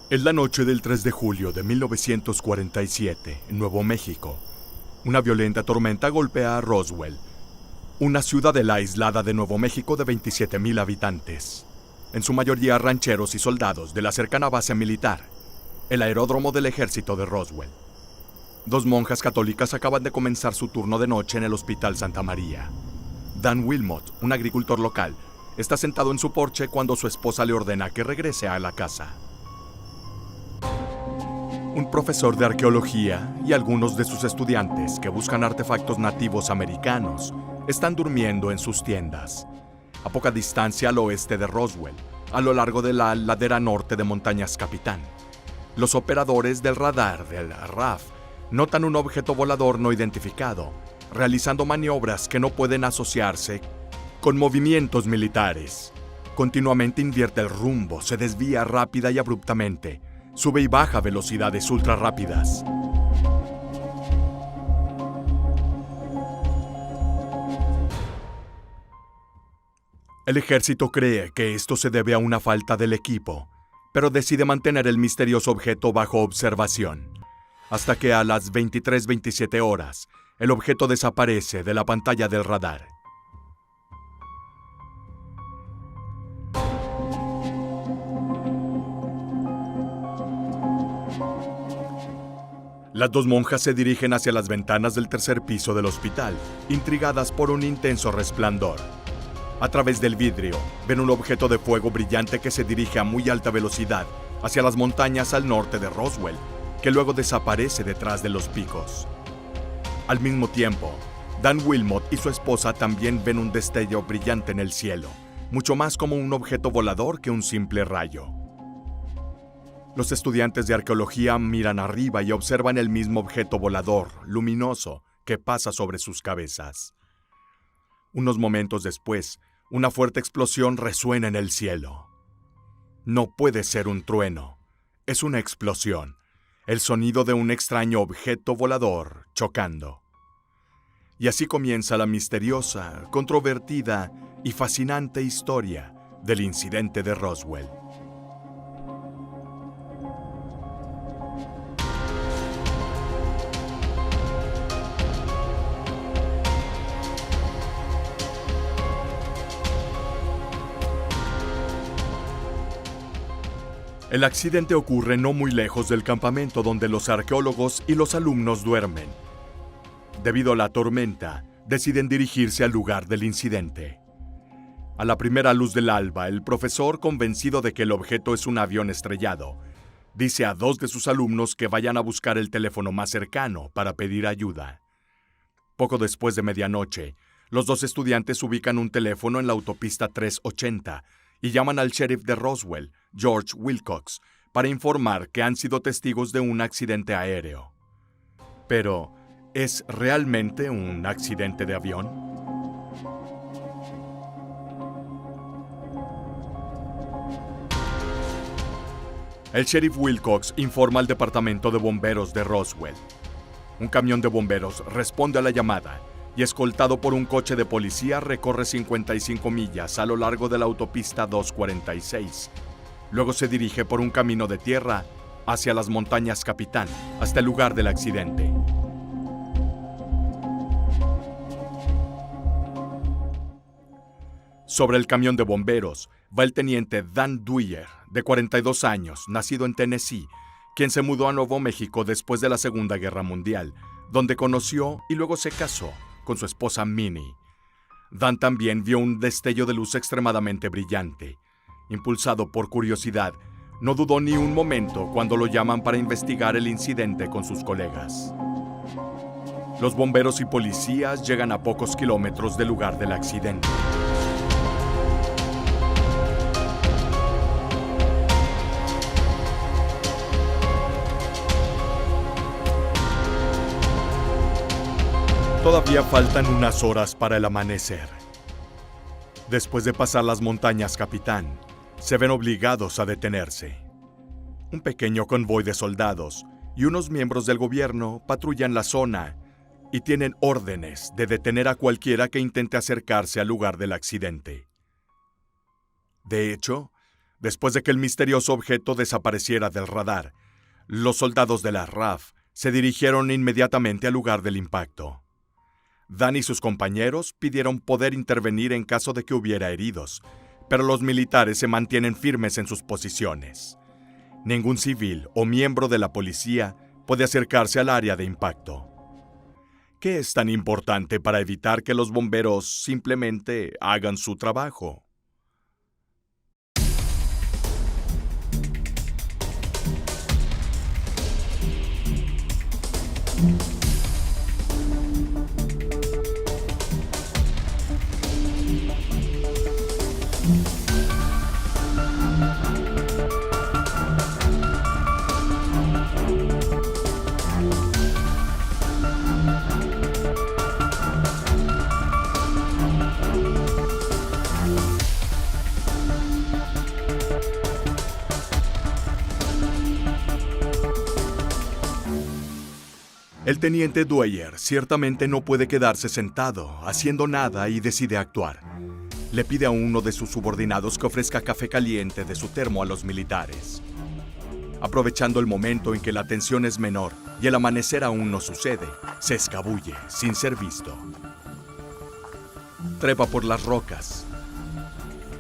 Es la noche del 3 de julio de 1947, en Nuevo México. Una violenta tormenta golpea a Roswell, una ciudadela aislada de Nuevo México de 27,000 habitantes. En su mayoría rancheros y soldados de la cercana base militar, el aeródromo del ejército de Roswell. Dos monjas católicas acaban de comenzar su turno de noche en el Hospital Santa María. Dan Wilmot, un agricultor local, está sentado en su porche cuando su esposa le ordena que regrese a la casa. Un profesor de arqueología y algunos de sus estudiantes que buscan artefactos nativos americanos están durmiendo en sus tiendas, a poca distancia al oeste de Roswell, a lo largo de la ladera norte de Montañas Capitán. Los operadores del radar del RAF notan un objeto volador no identificado, realizando maniobras que no pueden asociarse con movimientos militares. Continuamente invierte el rumbo, se desvía rápida y abruptamente, sube y baja a velocidades ultra rápidas. El ejército cree que esto se debe a una falta del equipo, pero decide mantener el misterioso objeto bajo observación, hasta que a las 23:27 horas, el objeto desaparece de la pantalla del radar. Las dos monjas se dirigen hacia las ventanas del tercer piso del hospital, intrigadas por un intenso resplandor. A través del vidrio, ven un objeto de fuego brillante que se dirige a muy alta velocidad hacia las montañas al norte de Roswell, que luego desaparece detrás de los picos. Al mismo tiempo, Dan Wilmot y su esposa también ven un destello brillante en el cielo, mucho más como un objeto volador que un simple rayo. Los estudiantes de arqueología miran arriba y observan el mismo objeto volador, luminoso, que pasa sobre sus cabezas. Unos momentos después, una fuerte explosión resuena en el cielo. No puede ser un trueno, es una explosión, el sonido de un extraño objeto volador chocando. Y así comienza la misteriosa, controvertida y fascinante historia del incidente de Roswell. El accidente ocurre no muy lejos del campamento donde los arqueólogos y los alumnos duermen. Debido a la tormenta, deciden dirigirse al lugar del incidente. A la primera luz del alba, el profesor, convencido de que el objeto es un avión estrellado, dice a dos de sus alumnos que vayan a buscar el teléfono más cercano para pedir ayuda. Poco después de medianoche, los dos estudiantes ubican un teléfono en la autopista 380 y llaman al sheriff de Roswell, George Wilcox, para informar que han sido testigos de un accidente aéreo. Pero, ¿es realmente un accidente de avión? El sheriff Wilcox informa al departamento de bomberos de Roswell. Un camión de bomberos responde a la llamada y, escoltado por un coche de policía, recorre 55 millas a lo largo de la autopista 246. Luego se dirige por un camino de tierra hacia las montañas Capitán, hasta el lugar del accidente. Sobre el camión de bomberos va el teniente Dan Dwyer, de 42 años, nacido en Tennessee, quien se mudó a Nuevo México después de la Segunda Guerra Mundial, donde conoció y luego se casó con su esposa Minnie. Dan también vio un destello de luz extremadamente brillante. Impulsado por curiosidad, no dudó ni un momento cuando lo llaman para investigar el incidente con sus colegas. Los bomberos y policías llegan a pocos kilómetros del lugar del accidente. Todavía faltan unas horas para el amanecer. Después de pasar las montañas Capitán, se ven obligados a detenerse. Un pequeño convoy de soldados y unos miembros del gobierno patrullan la zona y tienen órdenes de detener a cualquiera que intente acercarse al lugar del accidente. De hecho, Después de que el misterioso objeto desapareciera del radar, los soldados de la RAF se dirigieron inmediatamente al lugar del impacto. Dan y sus compañeros pidieron poder intervenir en caso de que hubiera heridos, pero los militares se mantienen firmes en sus posiciones. Ningún civil o miembro de la policía puede acercarse al área de impacto. ¿Qué es tan importante para evitar que los bomberos simplemente hagan su trabajo? El teniente Dwyer ciertamente no puede quedarse sentado, haciendo nada, y decide actuar. Le pide a uno de sus subordinados que ofrezca café caliente de su termo a los militares. Aprovechando el momento en que la tensión es menor y el amanecer aún no sucede, se escabulle sin ser visto. Trepa por las rocas.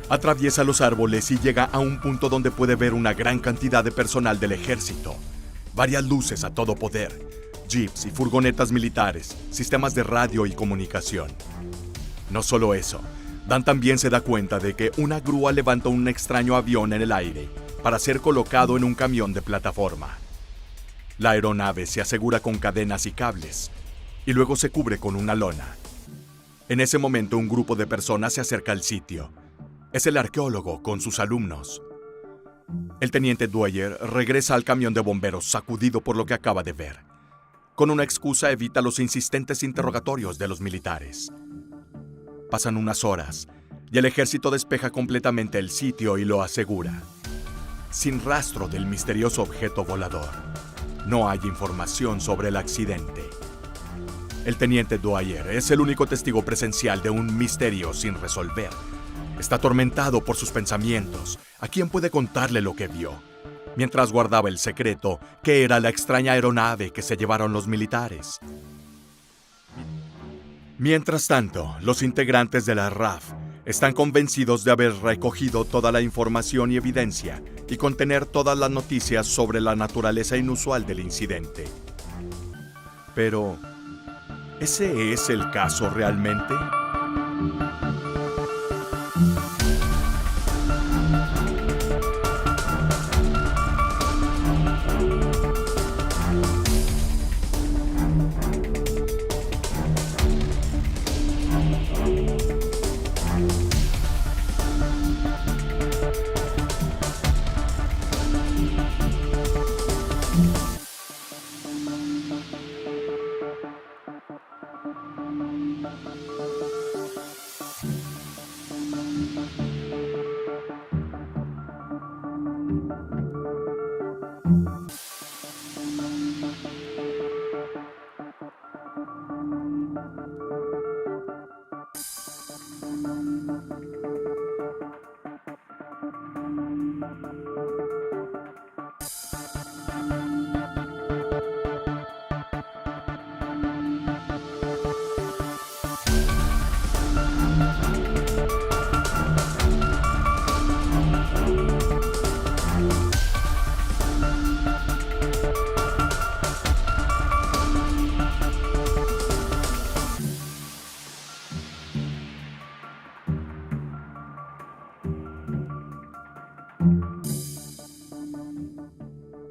Atraviesa los árboles y llega a un punto donde puede ver una gran cantidad de personal del ejército. Varias luces a todo poder. Jeeps y furgonetas militares, sistemas de radio y comunicación. No solo eso, Dan también se da cuenta de que una grúa levanta un extraño avión en el aire para ser colocado en un camión de plataforma. La aeronave se asegura con cadenas y cables, y luego se cubre con una lona. En ese momento un grupo de personas se acerca al sitio. Es el arqueólogo con sus alumnos. El teniente Dwyer regresa al camión de bomberos sacudido por lo que acaba de ver. Con una excusa evita los insistentes interrogatorios de los militares. Pasan unas horas y el ejército despeja completamente el sitio y lo asegura. Sin rastro del misterioso objeto volador. No hay información sobre el accidente. El teniente Dwyer es el único testigo presencial de un misterio sin resolver. Está atormentado por sus pensamientos. ¿A quién puede contarle lo que vio? Mientras guardaba el secreto, que era la extraña aeronave que se llevaron los militares. Mientras tanto, los integrantes de la RAF están convencidos de haber recogido toda la información y evidencia y contener todas las noticias sobre la naturaleza inusual del incidente. Pero, ¿ese es el caso realmente?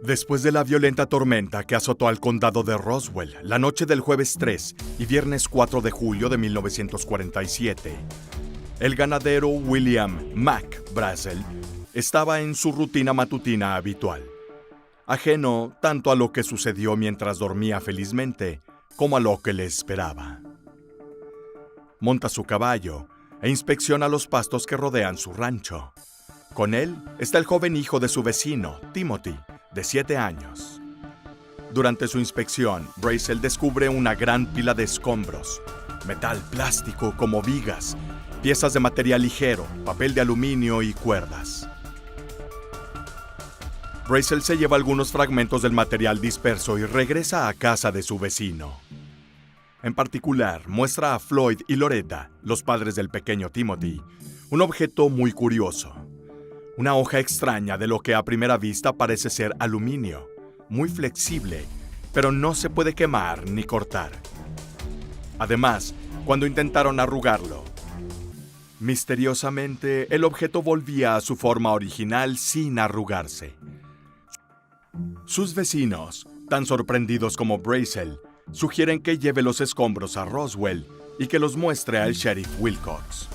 Después de la violenta tormenta que azotó al condado de Roswell la noche del jueves 3 y viernes 4 de julio de 1947, el ganadero William Mac Brazel estaba en su rutina matutina habitual, ajeno tanto a lo que sucedió mientras dormía felizmente como a lo que le esperaba. Monta su caballo e inspecciona los pastos que rodean su rancho. Con él está el joven hijo de su vecino, Timothy, de 7 años. Durante su inspección, Brazel descubre una gran pila de escombros, metal plástico como vigas, piezas de material ligero, papel de aluminio y cuerdas. Brazel se lleva algunos fragmentos del material disperso y regresa a casa de su vecino. En particular, muestra a Floyd y Loretta, los padres del pequeño Timothy, un objeto muy curioso. Una hoja extraña de lo que a primera vista parece ser aluminio, muy flexible, pero no se puede quemar ni cortar. Además, cuando intentaron arrugarlo, misteriosamente el objeto volvía a su forma original sin arrugarse. Sus vecinos, tan sorprendidos como Brazel, sugieren que lleve los escombros a Roswell y que los muestre al sheriff Wilcox.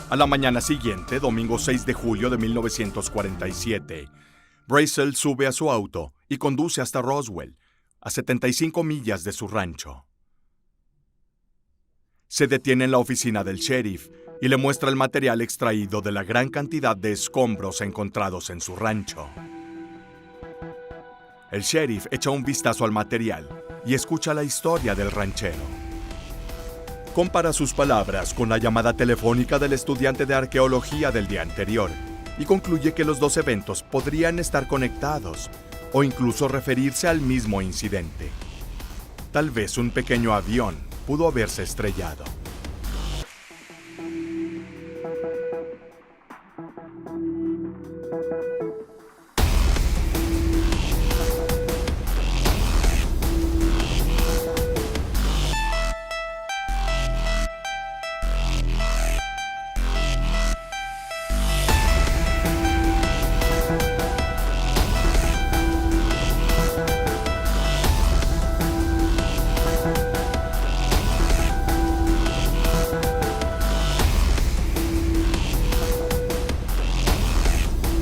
A la mañana siguiente, domingo 6 de julio de 1947, Brazel sube a su auto y conduce hasta Roswell, a 75 millas de su rancho. Se detiene en la oficina del sheriff y le muestra el material extraído de la gran cantidad de escombros encontrados en su rancho. El sheriff echa un vistazo al material y escucha la historia del ranchero. Compara sus palabras con la llamada telefónica del estudiante de arqueología del día anterior y concluye que los dos eventos podrían estar conectados o incluso referirse al mismo incidente. Tal vez un pequeño avión pudo haberse estrellado.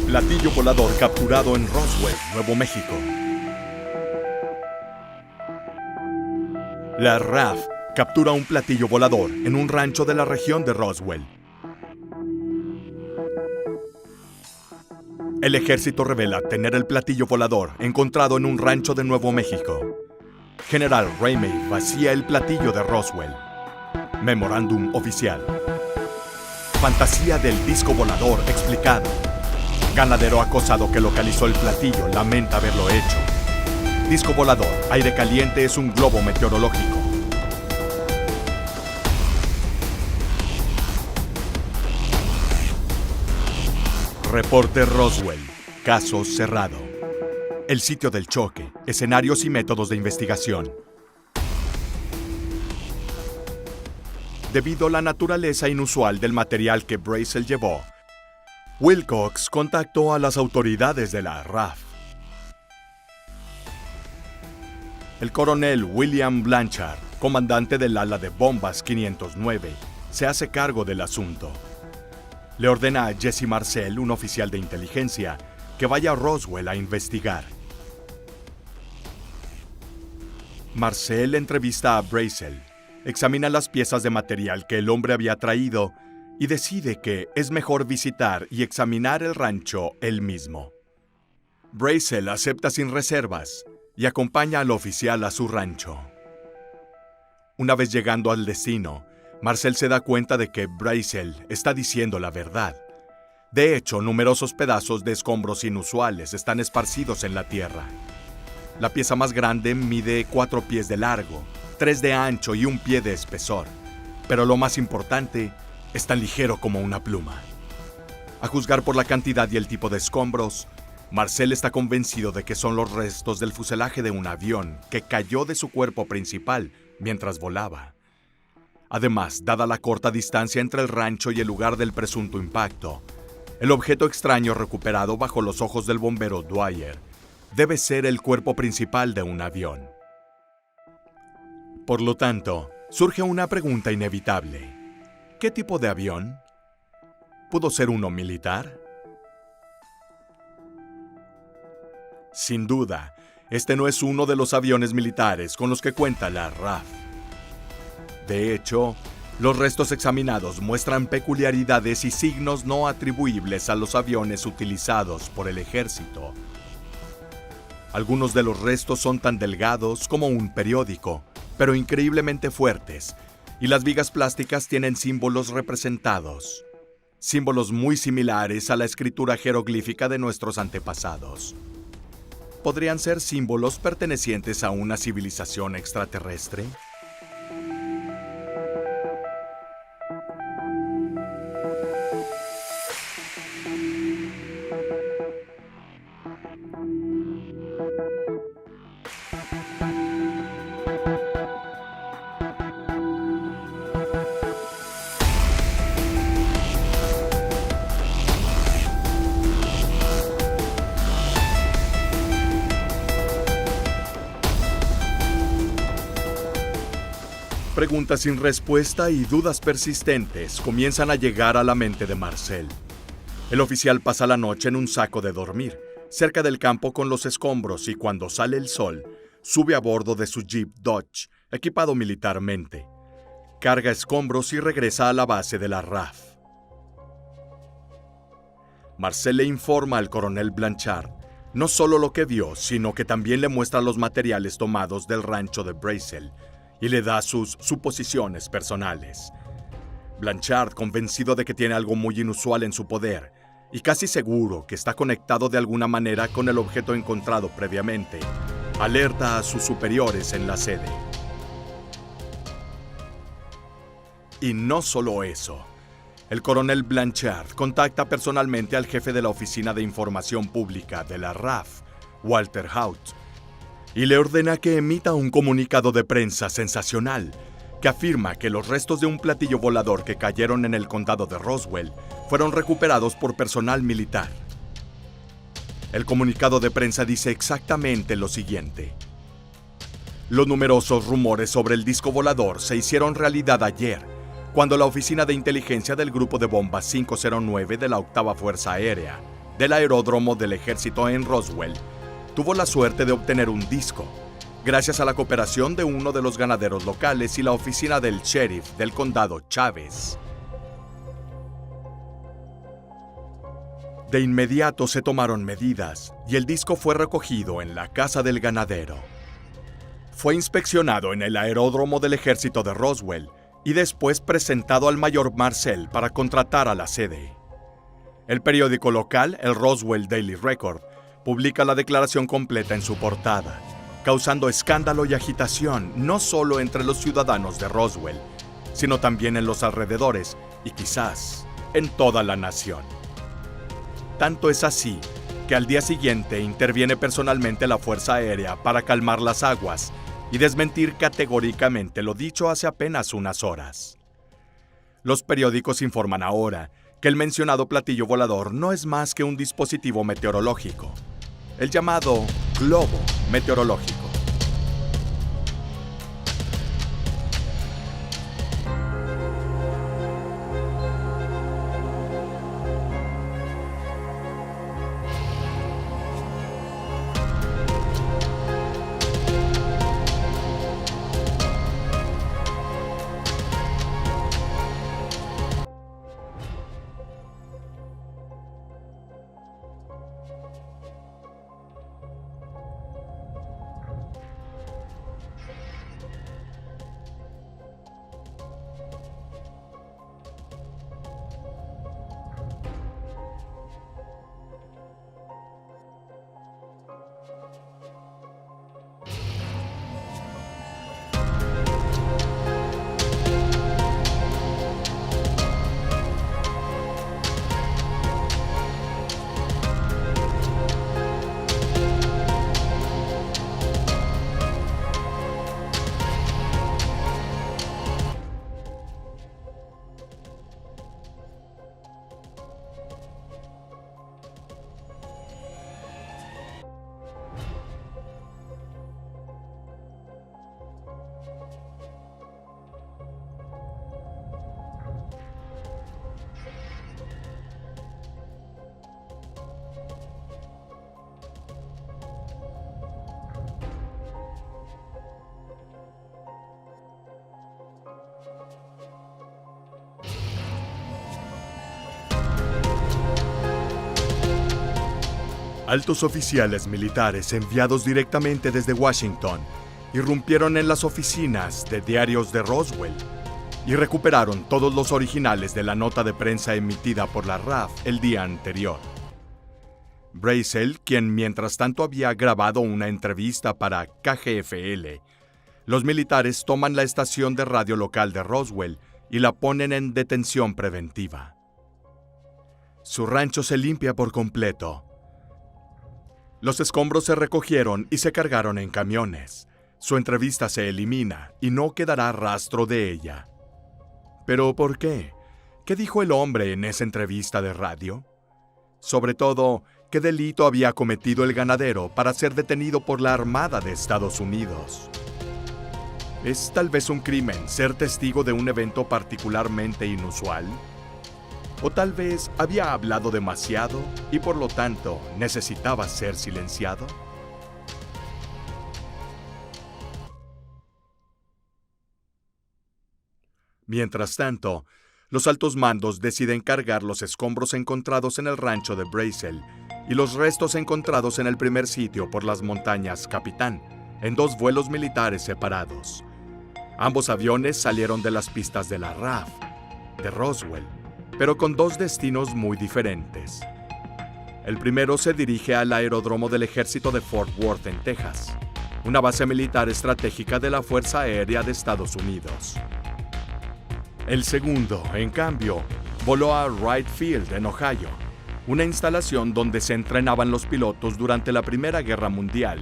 Platillo volador capturado en Roswell, Nuevo México. La RAF captura un platillo volador en un rancho de la región de Roswell. El ejército revela tener el platillo volador encontrado en un rancho de Nuevo México. General Ramey vacía el platillo de Roswell. Memorándum oficial. Fantasía del disco volador explicado. Ganadero acosado que localizó el platillo lamenta haberlo hecho. Disco volador, aire caliente es un globo meteorológico. Reporte Roswell, caso cerrado. El sitio del choque, escenarios y métodos de investigación. Debido a la naturaleza inusual del material que Brazel llevó, Wilcox contactó a las autoridades de la RAF. El coronel William Blanchard, comandante del ala de bombas 509, se hace cargo del asunto. Le ordena a Jesse Marcel, un oficial de inteligencia, que vaya a Roswell a investigar. Marcel entrevista a Brazel, examina las piezas de material que el hombre había traído y decide que es mejor visitar y examinar el rancho él mismo. Brazel acepta sin reservas y acompaña al oficial a su rancho. Una vez llegando al destino, Marcel se da cuenta de que Brazel está diciendo la verdad. De hecho, numerosos pedazos de escombros inusuales están esparcidos en la tierra. La pieza más grande mide 4 pies de largo, 3 de ancho y 1 pie de espesor. Pero lo más importante, es tan ligero como una pluma. A juzgar por la cantidad y el tipo de escombros, Marcel está convencido de que son los restos del fuselaje de un avión que cayó de su cuerpo principal mientras volaba. Además, dada la corta distancia entre el rancho y el lugar del presunto impacto, el objeto extraño recuperado bajo los ojos del bombero Dwyer debe ser el cuerpo principal de un avión. Por lo tanto, surge una pregunta inevitable. ¿Qué tipo de avión? ¿Pudo ser uno militar? Sin duda, este no es uno de los aviones militares con los que cuenta la RAF. De hecho, los restos examinados muestran peculiaridades y signos no atribuibles a los aviones utilizados por el ejército. Algunos de los restos son tan delgados como un periódico, pero increíblemente fuertes, y las vigas plásticas tienen símbolos representados. símbolos muy similares a la escritura jeroglífica de nuestros antepasados. ¿Podrían ser símbolos pertenecientes a una civilización extraterrestre? Preguntas sin respuesta y dudas persistentes comienzan a llegar a la mente de Marcel. El oficial pasa la noche en un saco de dormir, cerca del campo con los escombros, y cuando sale el sol, sube a bordo de su Jeep Dodge, equipado militarmente. Carga escombros y regresa a la base de la RAF. Marcel le informa al coronel Blanchard no solo lo que vio, sino que también le muestra los materiales tomados del rancho de Brazel, y le da sus suposiciones personales. Blanchard, convencido de que tiene algo muy inusual en su poder y casi seguro que está conectado de alguna manera con el objeto encontrado previamente, alerta a sus superiores en la sede. Y no solo eso. El coronel Blanchard contacta personalmente al jefe de la Oficina de Información Pública de la RAF, Walter Haut, y le ordena que emita un comunicado de prensa sensacional que afirma que los restos de un platillo volador que cayeron en el condado de Roswell fueron recuperados por personal militar. El comunicado de prensa dice exactamente lo siguiente: los numerosos rumores sobre el disco volador se hicieron realidad ayer, cuando la Oficina de Inteligencia del Grupo de Bombas 509 de la Octava Fuerza Aérea del Aeródromo del Ejército en Roswell tuvo la suerte de obtener un disco, gracias a la cooperación de uno de los ganaderos locales y la oficina del sheriff del condado Chávez. De inmediato se tomaron medidas y el disco fue recogido en la casa del ganadero. Fue inspeccionado en el aeródromo del ejército de Roswell y después presentado al mayor Marcel para contratar a la sede. El periódico local, el Roswell Daily Record, publica la declaración completa en su portada, causando escándalo y agitación no solo entre los ciudadanos de Roswell, sino también en los alrededores y quizás en toda la nación. Tanto es así que al día siguiente interviene personalmente la Fuerza Aérea para calmar las aguas y desmentir categóricamente lo dicho hace apenas unas horas. Los periódicos informan ahora que el mencionado platillo volador no es más que un dispositivo meteorológico, el llamado globo meteorológico. Altos oficiales militares enviados directamente desde Washington irrumpieron en las oficinas de diarios de Roswell. y recuperaron todos los originales de la nota de prensa emitida por la RAF el día anterior. Brazel, quien mientras tanto había grabado una entrevista para KGFL, los militares toman la estación de radio local de Roswell y la ponen en detención preventiva. Su rancho se limpia por completo. Los escombros se recogieron y se cargaron en camiones. Su entrevista se elimina y no quedará rastro de ella. ¿Pero por qué? ¿Qué dijo el hombre en esa entrevista de radio? Sobre todo, ¿qué delito había cometido el ganadero para ser detenido por la Armada de Estados Unidos? ¿Es tal vez un crimen ser testigo de un evento particularmente inusual? ¿O tal vez había hablado demasiado y por lo tanto necesitaba ser silenciado? Mientras tanto, los altos mandos deciden cargar los escombros encontrados en el rancho de Brazel y los restos encontrados en el primer sitio por las montañas Capitán, en 2 vuelos militares separados. Ambos aviones salieron de las pistas de la RAF, de Roswell, pero con 2 destinos muy diferentes. El primero se dirige al aeródromo del ejército de Fort Worth, en Texas, una base militar estratégica de la Fuerza Aérea de Estados Unidos. El segundo, en cambio, voló a Wright Field, en Ohio, una instalación donde se entrenaban los pilotos durante la Primera Guerra Mundial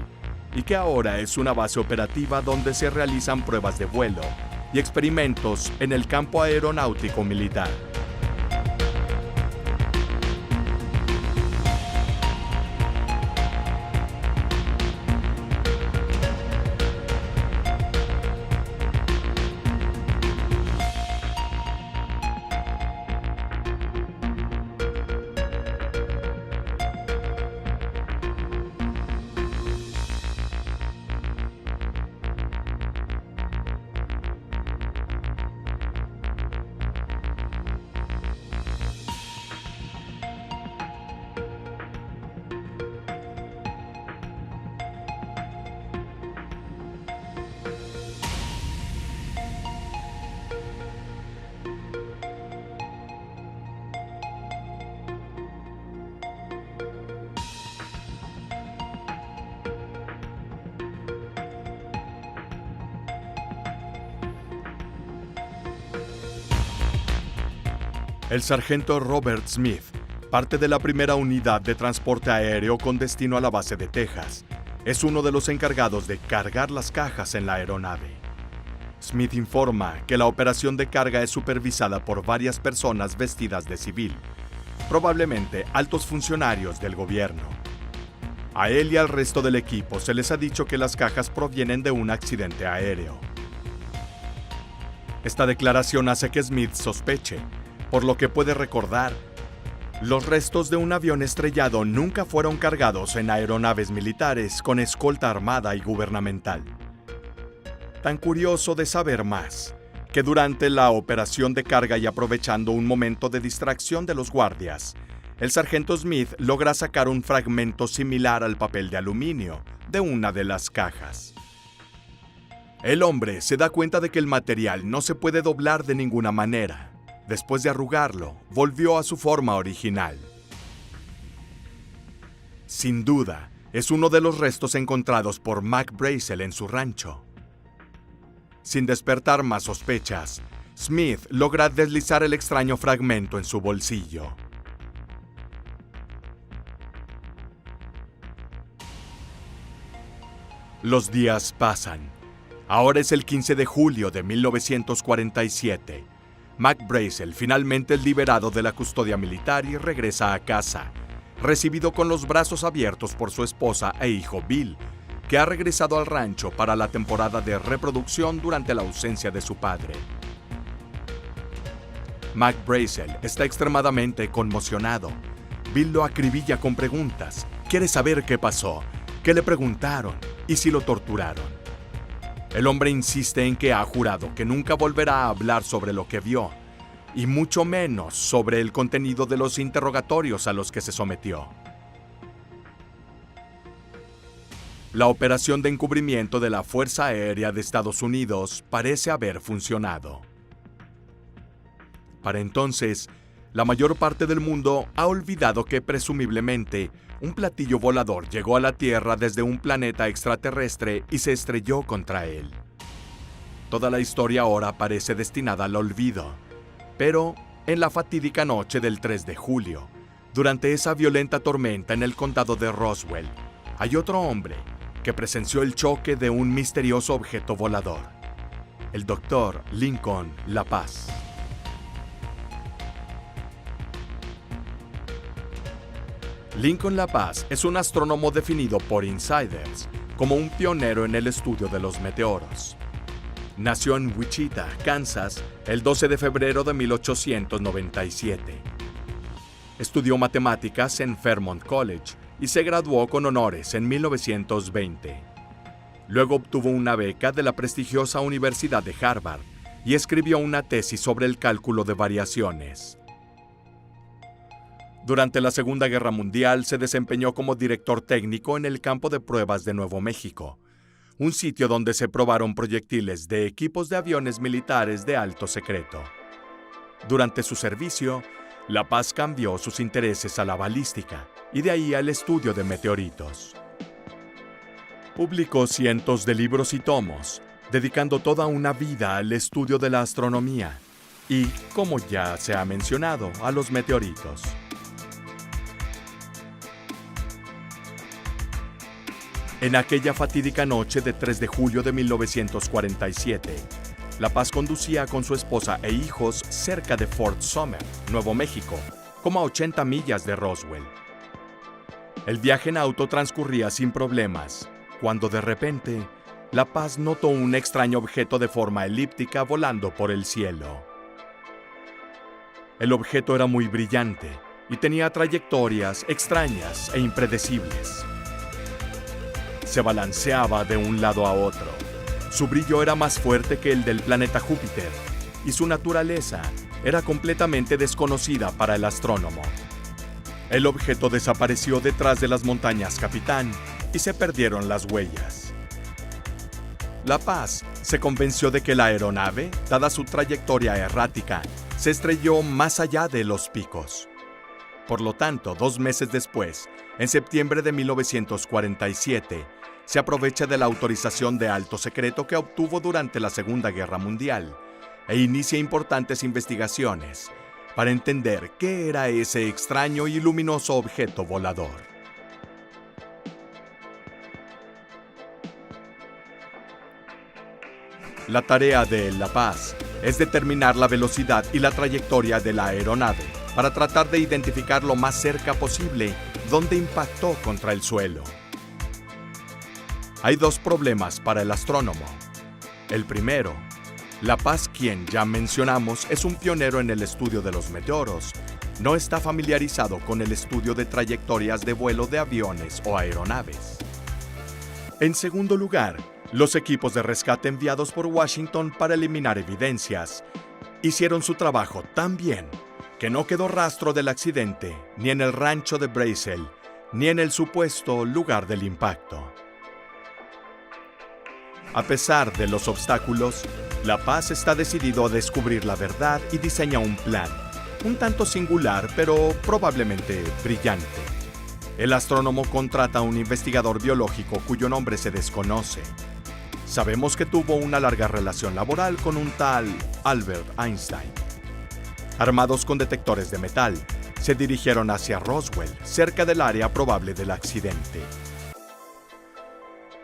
y que ahora es una base operativa donde se realizan pruebas de vuelo y experimentos en el campo aeronáutico militar. El sargento Robert Smith, parte de la primera unidad de transporte aéreo con destino a la base de Texas, es uno de los encargados de cargar las cajas en la aeronave. Smith informa que la operación de carga es supervisada por varias personas vestidas de civil, probablemente altos funcionarios del gobierno. A él y al resto del equipo se les ha dicho que las cajas provienen de un accidente aéreo. Esta declaración hace que Smith sospeche, por lo que puede recordar, los restos de un avión estrellado nunca fueron cargados en aeronaves militares con escolta armada y gubernamental. Tan curioso de saber más, que durante la operación de carga y aprovechando un momento de distracción de los guardias, el sargento Smith logra sacar un fragmento similar al papel de aluminio de una de las cajas. El hombre se da cuenta de que el material no se puede doblar de ninguna manera. Después de arrugarlo, volvió a su forma original. Sin duda, es uno de los restos encontrados por Mac Brazel en su rancho. Sin despertar más sospechas, Smith logra deslizar el extraño fragmento en su bolsillo. Los días pasan. Ahora es el 15 de julio de 1947. Mac Brazel finalmente es liberado de la custodia militar y regresa a casa, recibido con los brazos abiertos por su esposa e hijo Bill, que ha regresado al rancho para la temporada de reproducción durante la ausencia de su padre. Mac Brazel está extremadamente conmocionado. Bill lo acribilla con preguntas. Quiere saber qué pasó, qué le preguntaron y si lo torturaron. El hombre insiste en que ha jurado que nunca volverá a hablar sobre lo que vio, y mucho menos sobre el contenido de los interrogatorios a los que se sometió. La operación de encubrimiento de la Fuerza Aérea de Estados Unidos parece haber funcionado. Para entonces, la mayor parte del mundo ha olvidado que presumiblemente un platillo volador llegó a la Tierra desde un planeta extraterrestre y se estrelló contra él. Toda la historia ahora parece destinada al olvido, pero en la fatídica noche del 3 de julio, durante esa violenta tormenta en el condado de Roswell, hay otro hombre que presenció el choque de un misterioso objeto volador, el Dr. Lincoln La Paz. Lincoln La Paz es un astrónomo definido por insiders como un pionero en el estudio de los meteoros. Nació en Wichita, Kansas, el 12 de febrero de 1897. Estudió matemáticas en Fairmont College y se graduó con honores en 1920. Luego obtuvo una beca de la prestigiosa Universidad de Harvard y escribió una tesis sobre el cálculo de variaciones. Durante la Segunda Guerra Mundial se desempeñó como director técnico en el campo de pruebas de Nuevo México, un sitio donde se probaron proyectiles de equipos de aviones militares de alto secreto. Durante su servicio, La Paz cambió sus intereses a la balística y de ahí al estudio de meteoritos. Publicó cientos de libros y tomos, dedicando toda una vida al estudio de la astronomía y, como ya se ha mencionado, a los meteoritos. En aquella fatídica noche de 3 de julio de 1947, La Paz conducía con su esposa e hijos cerca de Fort Sumner, Nuevo México, como a 80 millas de Roswell. El viaje en auto transcurría sin problemas, cuando de repente, La Paz notó un extraño objeto de forma elíptica volando por el cielo. El objeto era muy brillante y tenía trayectorias extrañas e impredecibles. Se balanceaba de un lado a otro. Su brillo era más fuerte que el del planeta Júpiter, y su naturaleza era completamente desconocida para el astrónomo. El objeto desapareció detrás de las montañas Capitán y se perdieron las huellas. La Paz se convenció de que la aeronave, dada su trayectoria errática, se estrelló más allá de los picos. Por lo tanto, 2 meses después, en septiembre de 1947, se aprovecha de la autorización de alto secreto que obtuvo durante la Segunda Guerra Mundial e inicia importantes investigaciones para entender qué era ese extraño y luminoso objeto volador. La tarea de La Paz es determinar la velocidad y la trayectoria de la aeronave para tratar de identificar lo más cerca posible dónde impactó contra el suelo. Hay 2 problemas para el astrónomo. El primero, La Paz, quien ya mencionamos, es un pionero en el estudio de los meteoros. No está familiarizado con el estudio de trayectorias de vuelo de aviones o aeronaves. En segundo lugar, los equipos de rescate enviados por Washington para eliminar evidencias hicieron su trabajo tan bien que no quedó rastro del accidente ni en el rancho de Brazel ni en el supuesto lugar del impacto. A pesar de los obstáculos, La Paz está decidido a descubrir la verdad y diseña un plan, un tanto singular pero probablemente brillante. El astrónomo contrata a un investigador biológico cuyo nombre se desconoce. Sabemos que tuvo una larga relación laboral con un tal Albert Einstein. Armados con detectores de metal, se dirigieron hacia Roswell, cerca del área probable del accidente.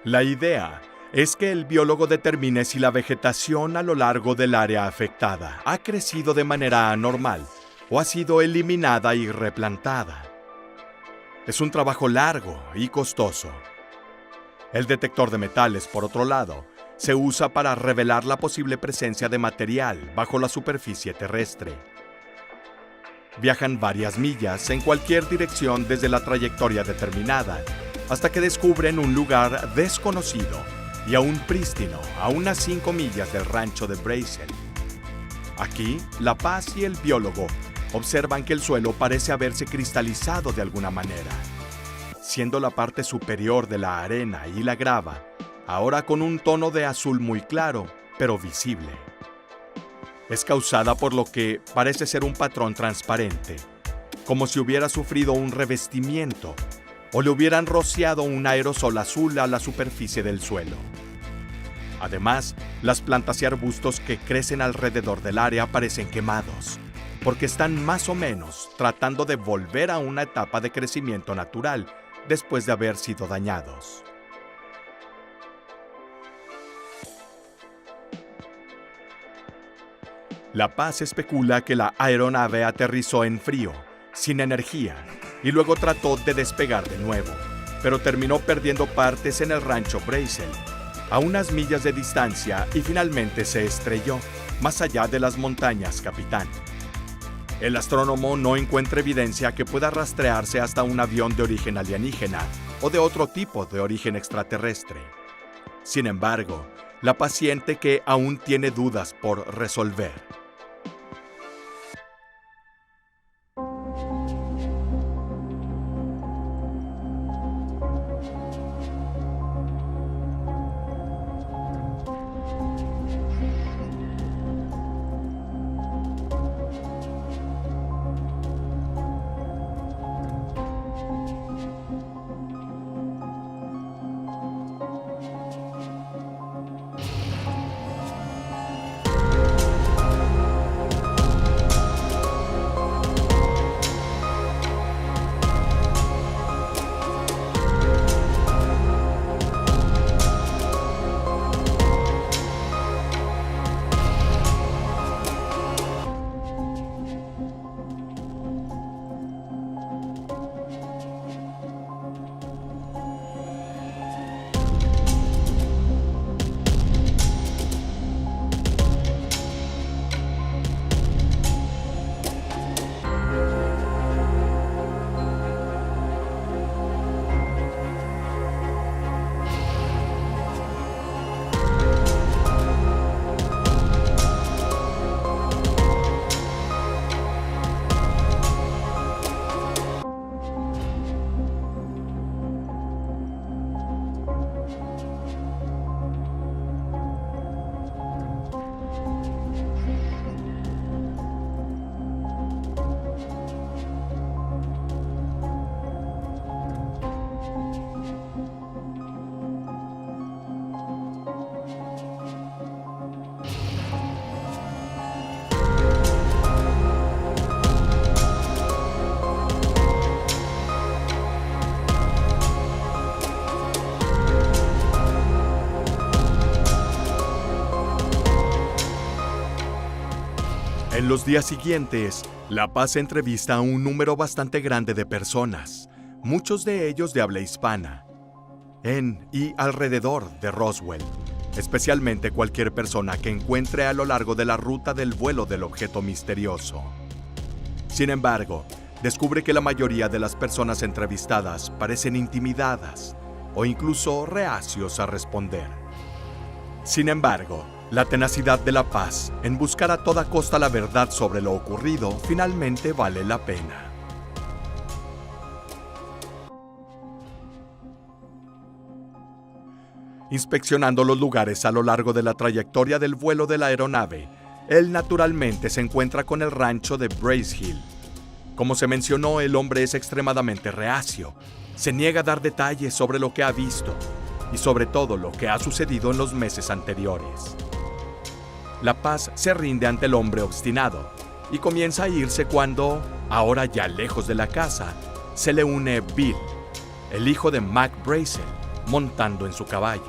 La idea es que el biólogo determine si la vegetación a lo largo del área afectada ha crecido de manera anormal o ha sido eliminada y replantada. Es un trabajo largo y costoso. El detector de metales, por otro lado, se usa para revelar la posible presencia de material bajo la superficie terrestre. Viajan varias millas en cualquier dirección desde la trayectoria determinada, hasta que descubren un lugar desconocido y aún prístino a unas 5 millas del rancho de Brazel. Aquí, La Paz y el biólogo observan que el suelo parece haberse cristalizado de alguna manera, siendo la parte superior de la arena y la grava ahora con un tono de azul muy claro, pero visible. Es causada por lo que parece ser un patrón transparente, como si hubiera sufrido un revestimiento o le hubieran rociado un aerosol azul a la superficie del suelo. Además, las plantas y arbustos que crecen alrededor del área parecen quemados, porque están más o menos tratando de volver a una etapa de crecimiento natural después de haber sido dañados. La Paz especula que la aeronave aterrizó en frío, sin energía, y luego trató de despegar de nuevo, pero terminó perdiendo partes en el rancho Brazel, a unas millas de distancia, y finalmente se estrelló, más allá de las montañas Capitán. El astrónomo no encuentra evidencia que pueda rastrearse hasta un avión de origen alienígena o de otro tipo de origen extraterrestre. Sin embargo, la Paz siente que aún tiene dudas por resolver. En los días siguientes, La Paz entrevista a un número bastante grande de personas, muchos de ellos de habla hispana, en y alrededor de Roswell, especialmente cualquier persona que encuentre a lo largo de la ruta del vuelo del objeto misterioso. Sin embargo, descubre que la mayoría de las personas entrevistadas parecen intimidadas o incluso reacios a responder. Sin embargo, la tenacidad de La Paz en buscar a toda costa la verdad sobre lo ocurrido finalmente vale la pena. Inspeccionando los lugares a lo largo de la trayectoria del vuelo de la aeronave, él naturalmente se encuentra con el rancho de Brazel. Como se mencionó, el hombre es extremadamente reacio, se niega a dar detalles sobre lo que ha visto y sobre todo lo que ha sucedido en los meses anteriores. La Paz se rinde ante el hombre obstinado y comienza a irse cuando, ahora ya lejos de la casa, se le une Bill, el hijo de Mac Brazel, montando en su caballo.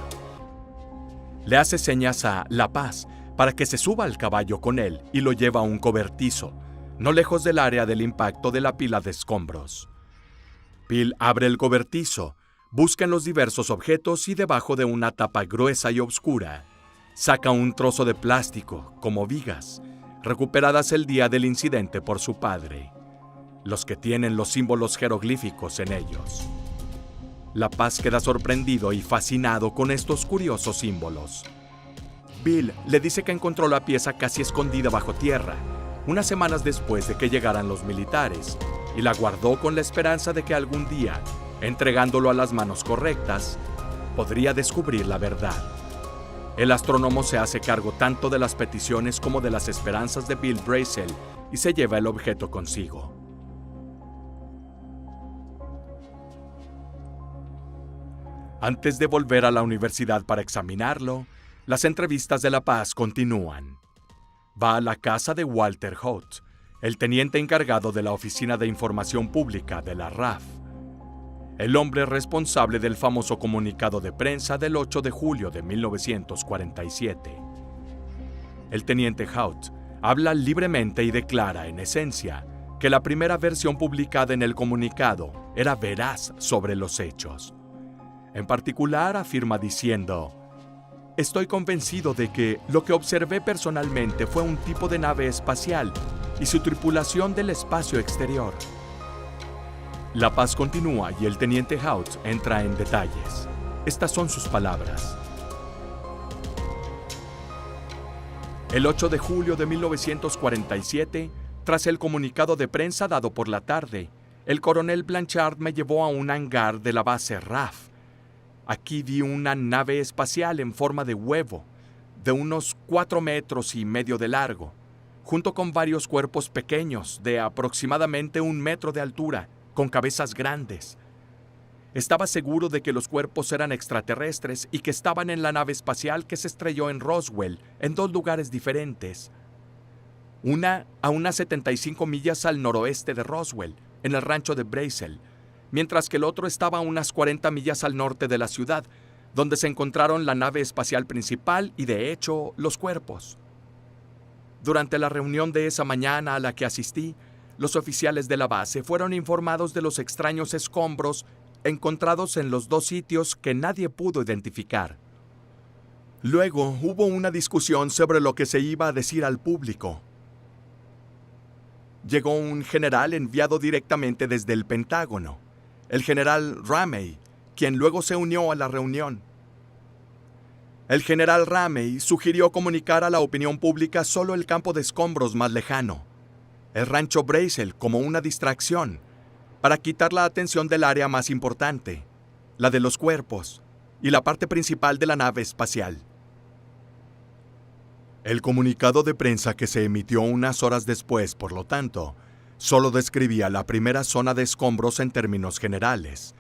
Le hace señas a La Paz para que se suba al caballo con él y lo lleva a un cobertizo, no lejos del área del impacto de la pila de escombros. Bill abre el cobertizo, busca en los diversos objetos y debajo de una tapa gruesa y oscura, saca un trozo de plástico, como vigas, recuperadas el día del incidente por su padre, los que tienen los símbolos jeroglíficos en ellos. La Paz queda sorprendido y fascinado con estos curiosos símbolos. Bill le dice que encontró la pieza casi escondida bajo tierra, unas semanas después de que llegaran los militares, y la guardó con la esperanza de que algún día, entregándolo a las manos correctas, podría descubrir la verdad. El astrónomo se hace cargo tanto de las peticiones como de las esperanzas de Bill Brazel y se lleva el objeto consigo. Antes de volver a la universidad para examinarlo, las entrevistas de La Paz continúan. Va a la casa de Walter Hout, el teniente encargado de la Oficina de Información Pública de la RAF, el hombre responsable del famoso comunicado de prensa del 8 de julio de 1947. El teniente Hout habla libremente y declara, en esencia, que la primera versión publicada en el comunicado era veraz sobre los hechos. En particular, afirma diciendo: «Estoy convencido de que lo que observé personalmente fue un tipo de nave espacial y su tripulación del espacio exterior». La Paz continúa y el teniente Hout entra en detalles. Estas son sus palabras. El 8 de julio de 1947, tras el comunicado de prensa dado por la tarde, el coronel Blanchard me llevó a un hangar de la base RAF. Aquí vi una nave espacial en forma de huevo, de unos 4,5 metros de largo, junto con varios cuerpos pequeños de aproximadamente 1 metro de altura, con cabezas grandes. Estaba seguro de que los cuerpos eran extraterrestres y que estaban en la nave espacial que se estrelló en Roswell, en 2 lugares diferentes. Una a unas 75 millas al noroeste de Roswell, en el rancho de Brazel, mientras que el otro estaba a unas 40 millas al norte de la ciudad, donde se encontraron la nave espacial principal y, de hecho, los cuerpos. Durante la reunión de esa mañana a la que asistí, los oficiales de la base fueron informados de los extraños escombros encontrados en los 2 sitios que nadie pudo identificar. Luego hubo una discusión sobre lo que se iba a decir al público. Llegó un general enviado directamente desde el Pentágono, el general Ramey, quien luego se unió a la reunión. El general Ramey sugirió comunicar a la opinión pública solo el campo de escombros más lejano, el rancho Brazel, como una distracción, para quitar la atención del área más importante, la de los cuerpos, y la parte principal de la nave espacial. El comunicado de prensa que se emitió unas horas después, por lo tanto, solo describía la primera zona de escombros en términos generales,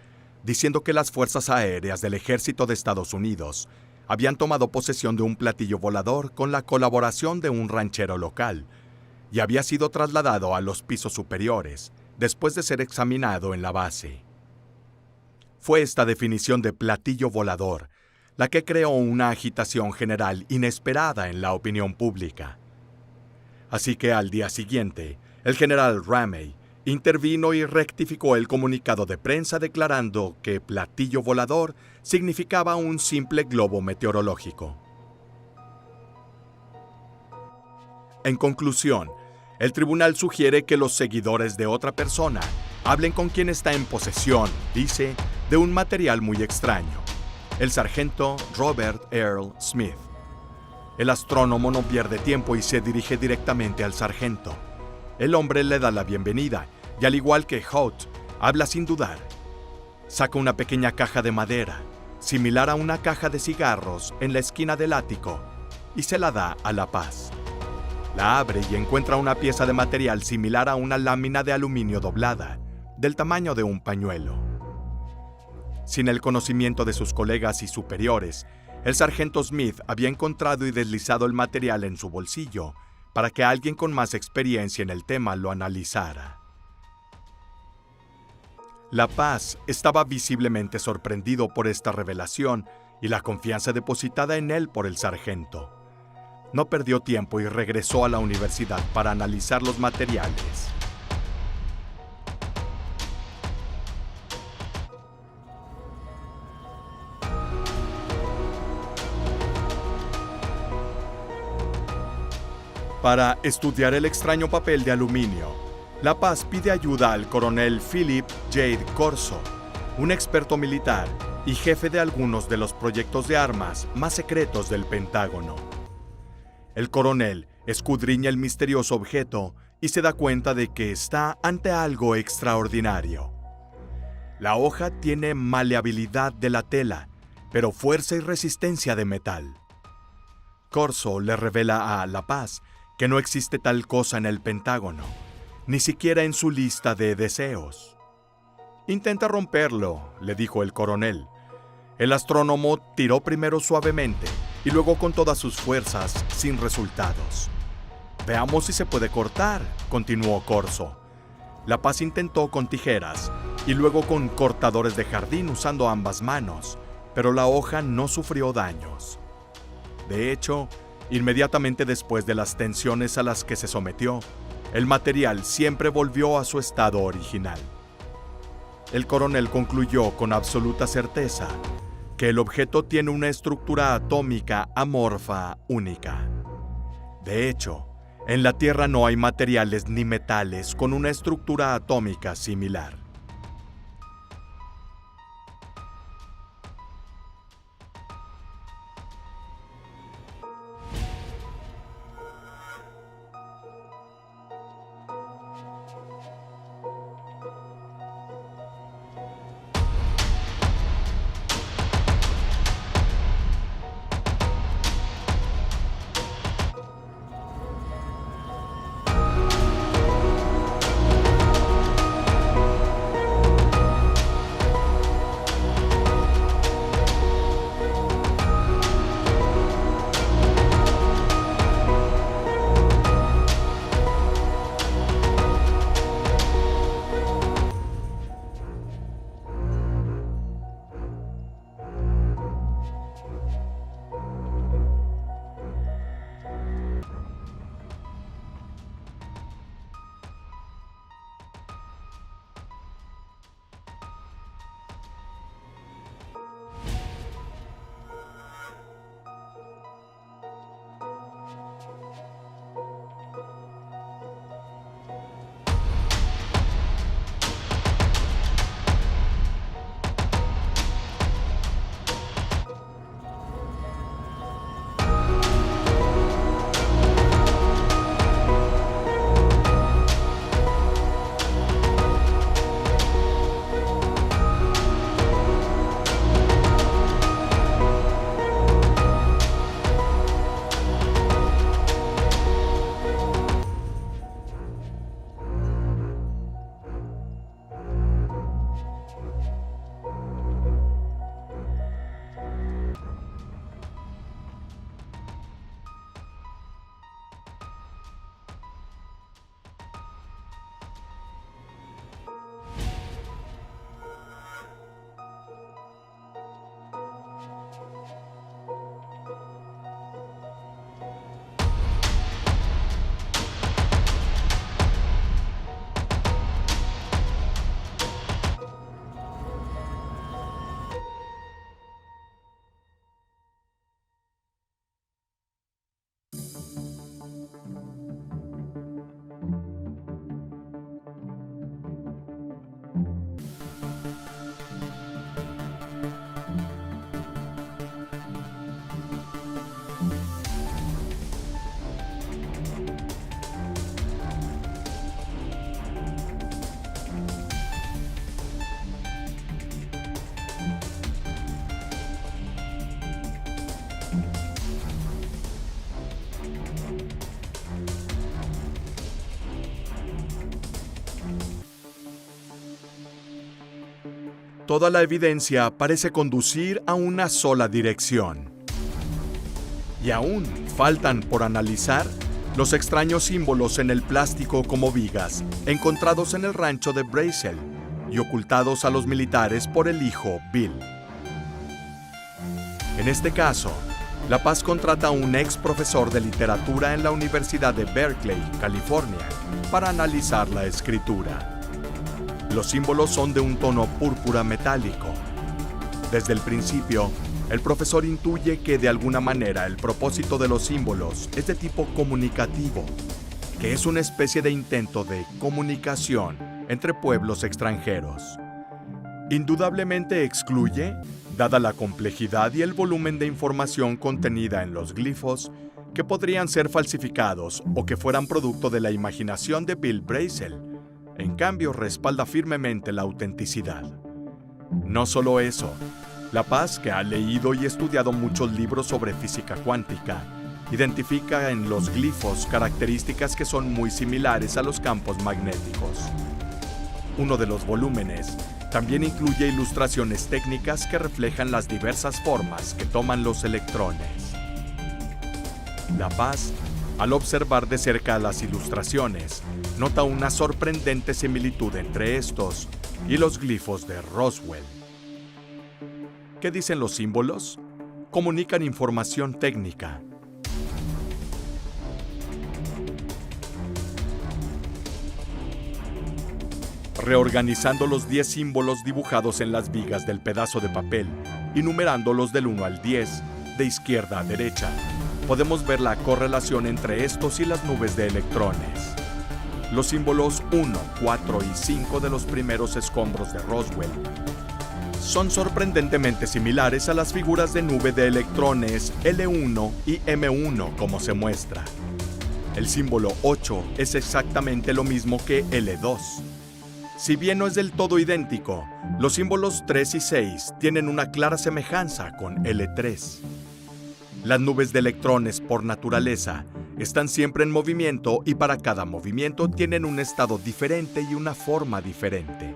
diciendo que las fuerzas aéreas del Ejército de Estados Unidos habían tomado posesión de un platillo volador con la colaboración de un ranchero local y había sido trasladado a los pisos superiores después de ser examinado en la base. Fue esta definición de platillo volador la que creó una agitación general inesperada en la opinión pública. Así que al día siguiente, el general Ramey intervino y rectificó el comunicado de prensa declarando que platillo volador significaba un simple globo meteorológico. En conclusión, el tribunal sugiere que los seguidores de otra persona hablen con quien está en posesión, dice, de un material muy extraño. El sargento Robert Earl Smith. El astrónomo no pierde tiempo y se dirige directamente al sargento. El hombre le da la bienvenida y, al igual que Hout, habla sin dudar. Saca una pequeña caja de madera, similar a una caja de cigarros, en la esquina del ático y se la da a La Paz. La abre y encuentra una pieza de material similar a una lámina de aluminio doblada, del tamaño de un pañuelo. Sin el conocimiento de sus colegas y superiores, el sargento Smith había encontrado y deslizado el material en su bolsillo para que alguien con más experiencia en el tema lo analizara. La Paz estaba visiblemente sorprendido por esta revelación y la confianza depositada en él por el sargento. No perdió tiempo y regresó a la universidad para analizar los materiales. Para estudiar el extraño papel de aluminio, La Paz pide ayuda al coronel Philip J. Corso, un experto militar y jefe de algunos de los proyectos de armas más secretos del Pentágono. El coronel escudriña el misterioso objeto y se da cuenta de que está ante algo extraordinario. La hoja tiene maleabilidad de la tela, pero fuerza y resistencia de metal. Corso le revela a La Paz que no existe tal cosa en el Pentágono, ni siquiera en su lista de deseos. «Intenta romperlo», le dijo el coronel. El astrónomo tiró primero suavemente y luego con todas sus fuerzas, sin resultados. «Veamos si se puede cortar», continuó Corso. La Paz intentó con tijeras y luego con cortadores de jardín usando ambas manos, pero la hoja no sufrió daños. De hecho, inmediatamente después de las tensiones a las que se sometió, el material siempre volvió a su estado original. El coronel concluyó con absoluta certeza que el objeto tiene una estructura atómica amorfa única. De hecho, en la Tierra no hay materiales ni metales con una estructura atómica similar. Toda la evidencia parece conducir a una sola dirección. Y aún faltan por analizar los extraños símbolos en el plástico como vigas encontrados en el rancho de Brazel y ocultados a los militares por el hijo Bill. En este caso, La Paz contrata a un ex profesor de literatura en la Universidad de Berkeley, California, para analizar la escritura. Los símbolos son de un tono púrpura metálico. Desde el principio, el profesor intuye que de alguna manera el propósito de los símbolos es de tipo comunicativo, que es una especie de intento de comunicación entre pueblos extranjeros. Indudablemente excluye, dada la complejidad y el volumen de información contenida en los glifos, que podrían ser falsificados o que fueran producto de la imaginación de Bill Brazel. En cambio, respalda firmemente la autenticidad. No solo eso, La Paz, que ha leído y estudiado muchos libros sobre física cuántica, Identifica en los glifos características que son muy similares a los campos magnéticos. Uno de los volúmenes también incluye ilustraciones técnicas que reflejan las diversas formas que toman los electrones. La Paz, al observar de cerca las ilustraciones, nota una sorprendente similitud entre estos y los glifos de Roswell. ¿Qué dicen los símbolos? Comunican información técnica. Reorganizando los 10 símbolos dibujados en las vigas del pedazo de papel y numerándolos del 1 al 10, de izquierda a derecha, podemos ver la correlación entre estos y las nubes de electrones. Los símbolos 1, 4 y 5 de los primeros escombros de Roswell son sorprendentemente similares a las figuras de nube de electrones L1 y M1 como se muestra. El símbolo 8 es exactamente lo mismo que L2. Si bien no es del todo idéntico, los símbolos 3 y 6 tienen una clara semejanza con L3. Las nubes de electrones, por naturaleza, están siempre en movimiento y para cada movimiento tienen un estado diferente y una forma diferente.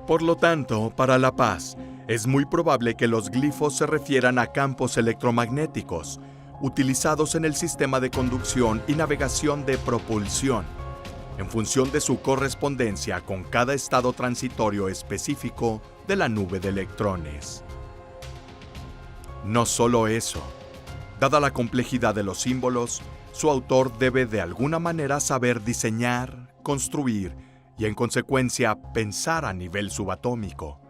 Por lo tanto, para La Paz, es muy probable que los glifos se refieran a campos electromagnéticos, utilizados en el sistema de conducción y navegación de propulsión, en función de su correspondencia con cada estado transitorio específico de la nube de electrones. No solo eso, dada la complejidad de los símbolos, su autor debe de alguna manera saber diseñar, construir y en consecuencia pensar a nivel subatómico,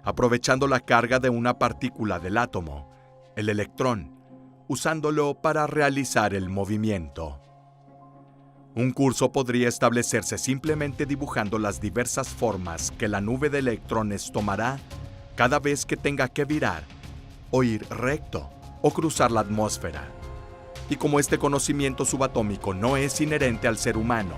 aprovechando la carga de una partícula del átomo, el electrón, usándolo para realizar el movimiento. Un curso podría establecerse simplemente dibujando las diversas formas que la nube de electrones tomará cada vez que tenga que virar, o ir recto, o cruzar la atmósfera. Y como este conocimiento subatómico no es inherente al ser humano,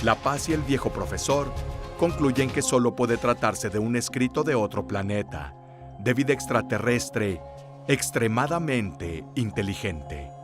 La Paz y el viejo profesor concluyen que solo puede tratarse de un escrito de otro planeta, de vida extraterrestre extremadamente inteligente.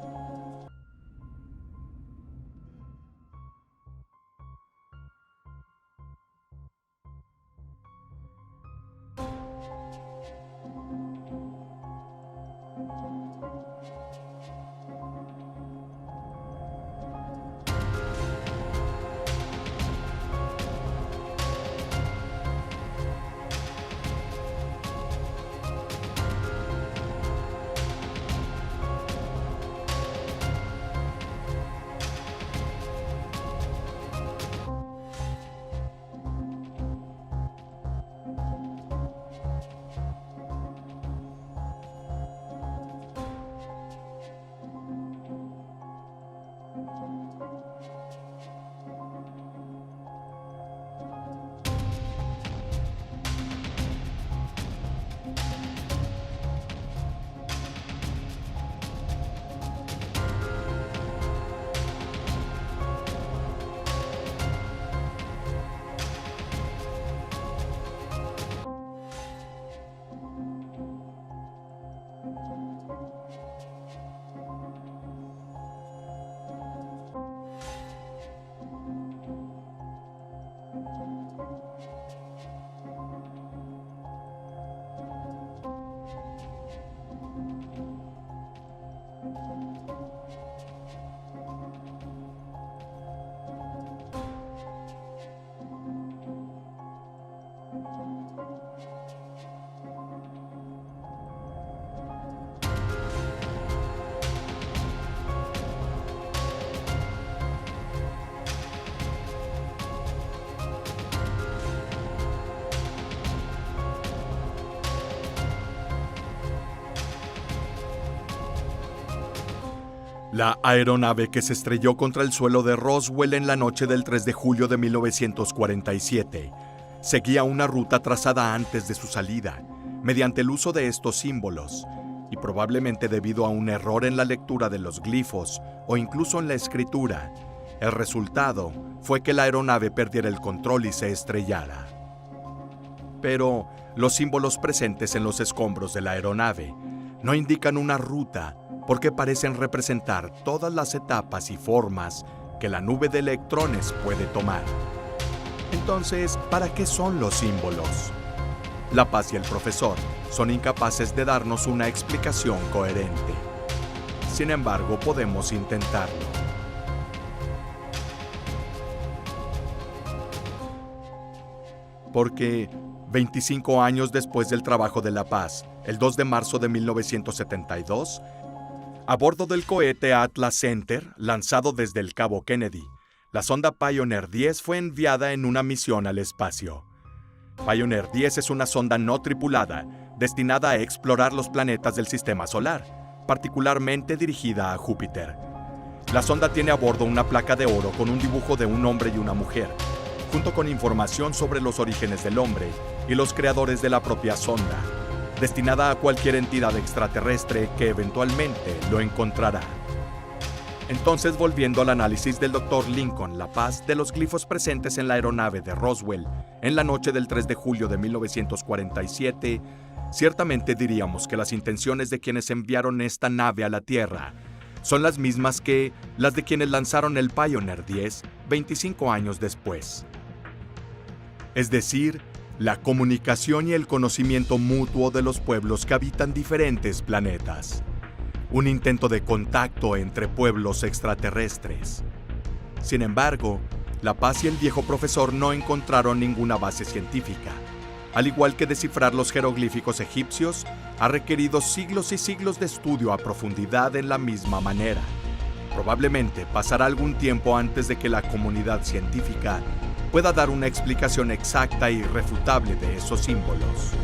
La aeronave que se estrelló contra el suelo de Roswell en la noche del 3 de julio de 1947 seguía una ruta trazada antes de su salida, mediante el uso de estos símbolos, y probablemente debido a un error en la lectura de los glifos o incluso en la escritura, el resultado fue que la aeronave perdiera el control y se estrellara. Pero los símbolos presentes en los escombros de la aeronave no indican una ruta porque parecen representar todas las etapas y formas que la nube de electrones puede tomar. Entonces, ¿para qué son los símbolos? La Paz y el profesor son incapaces de darnos una explicación coherente. Sin embargo, podemos intentarlo. Porque 25 años después del trabajo de La Paz, el 2 de marzo de 1972, a bordo del cohete Atlas Center, lanzado desde el Cabo Kennedy, la sonda Pioneer 10 fue enviada en una misión al espacio. Pioneer 10 es una sonda no tripulada, destinada a explorar los planetas del Sistema Solar, particularmente dirigida a Júpiter. La sonda tiene a bordo una placa de oro con un dibujo de un hombre y una mujer, junto con información sobre los orígenes del hombre y los creadores de la propia sonda, destinada a cualquier entidad extraterrestre que eventualmente lo encontrará. Entonces, volviendo al análisis del Dr. Lincoln La Paz de los glifos presentes en la aeronave de Roswell en la noche del 3 de julio de 1947, ciertamente diríamos que las intenciones de quienes enviaron esta nave a la Tierra son las mismas que las de quienes lanzaron el Pioneer 10 25 años después. Es decir, la comunicación y el conocimiento mutuo de los pueblos que habitan diferentes planetas. Un intento de contacto entre pueblos extraterrestres. Sin embargo, La Paz y el viejo profesor no encontraron ninguna base científica. Al igual que descifrar los jeroglíficos egipcios, ha requerido siglos y siglos de estudio a profundidad en la misma manera. Probablemente pasará algún tiempo antes de que la comunidad científica pueda dar una explicación exacta e irrefutable de esos símbolos.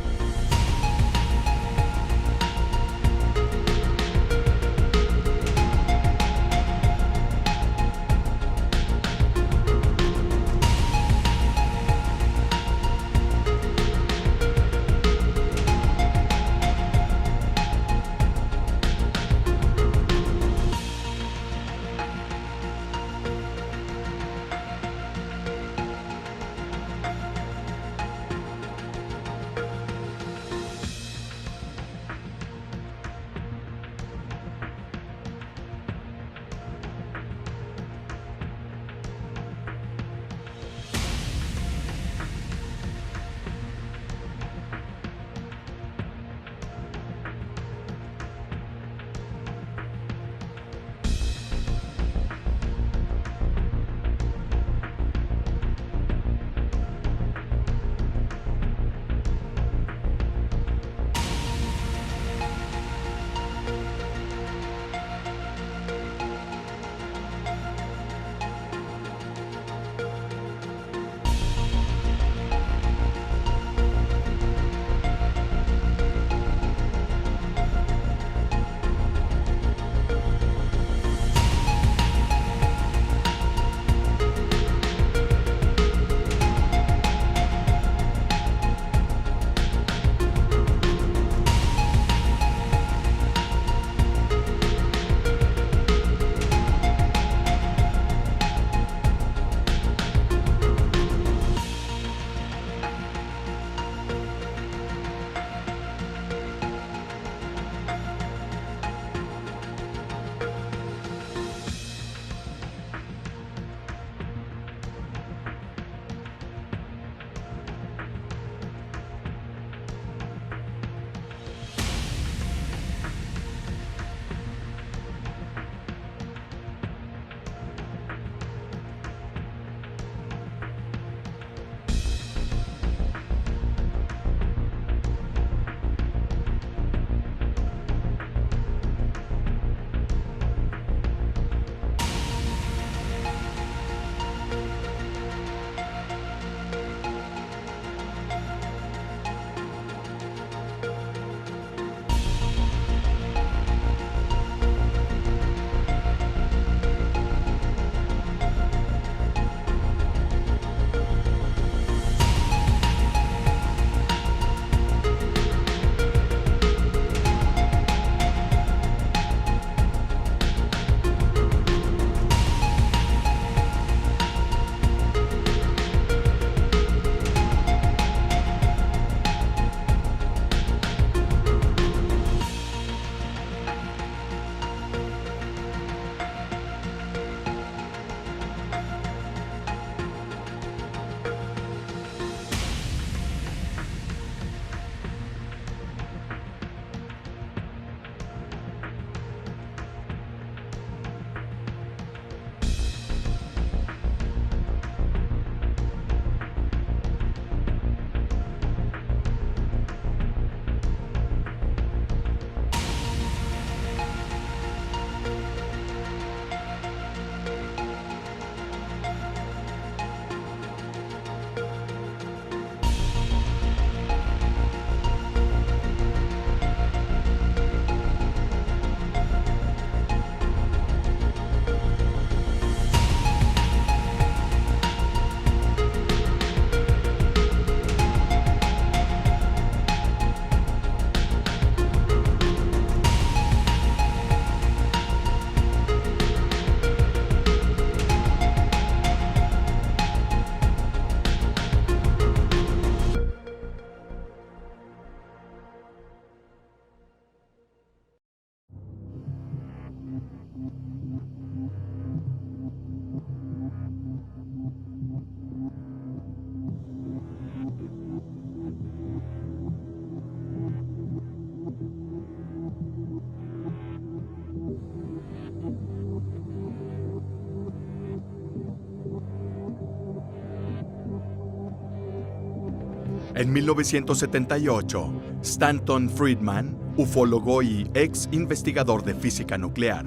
En 1978, Stanton Friedman, ufólogo y ex investigador de física nuclear,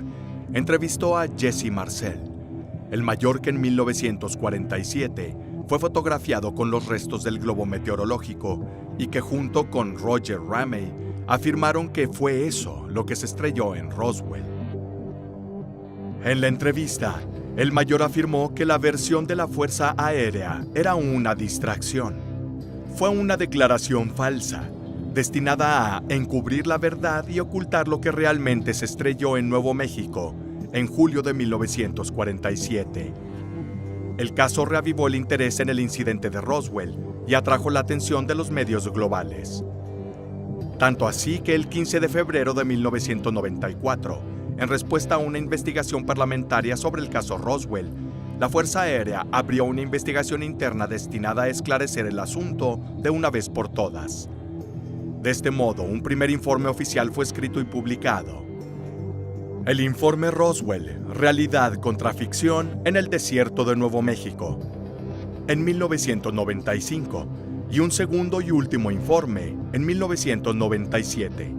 entrevistó a Jesse Marcel, el mayor que en 1947 fue fotografiado con los restos del globo meteorológico y que junto con Roger Ramey afirmaron que fue eso lo que se estrelló en Roswell. En la entrevista, el mayor afirmó que la versión de la Fuerza Aérea era una distracción. Fue una declaración falsa, destinada a encubrir la verdad y ocultar lo que realmente se estrelló en Nuevo México en julio de 1947. El caso reavivó el interés en el incidente de Roswell y atrajo la atención de los medios globales. Tanto así que el 15 de febrero de 1994, en respuesta a una investigación parlamentaria sobre el caso Roswell, la Fuerza Aérea abrió una investigación interna destinada a esclarecer el asunto de una vez por todas. De este modo, un primer informe oficial fue escrito y publicado. El informe Roswell, realidad contra ficción en el desierto de Nuevo México, en 1995, y un segundo y último informe en 1997.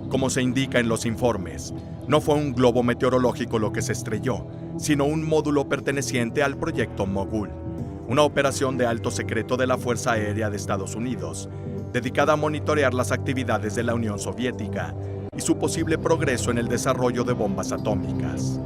Como se indica en los informes, no fue un globo meteorológico lo que se estrelló, sino un módulo perteneciente al proyecto Mogul, una operación de alto secreto de la Fuerza Aérea de Estados Unidos, dedicada a monitorear las actividades de la Unión Soviética y su posible progreso en el desarrollo de bombas atómicas.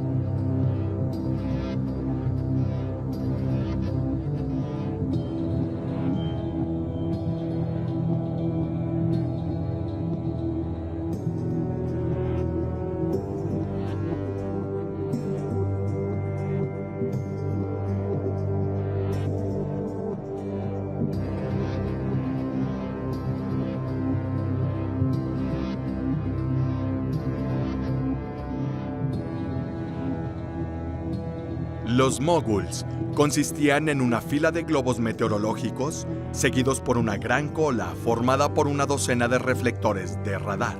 Los moguls consistían en una fila de globos meteorológicos seguidos por una gran cola formada por una docena de reflectores de radar.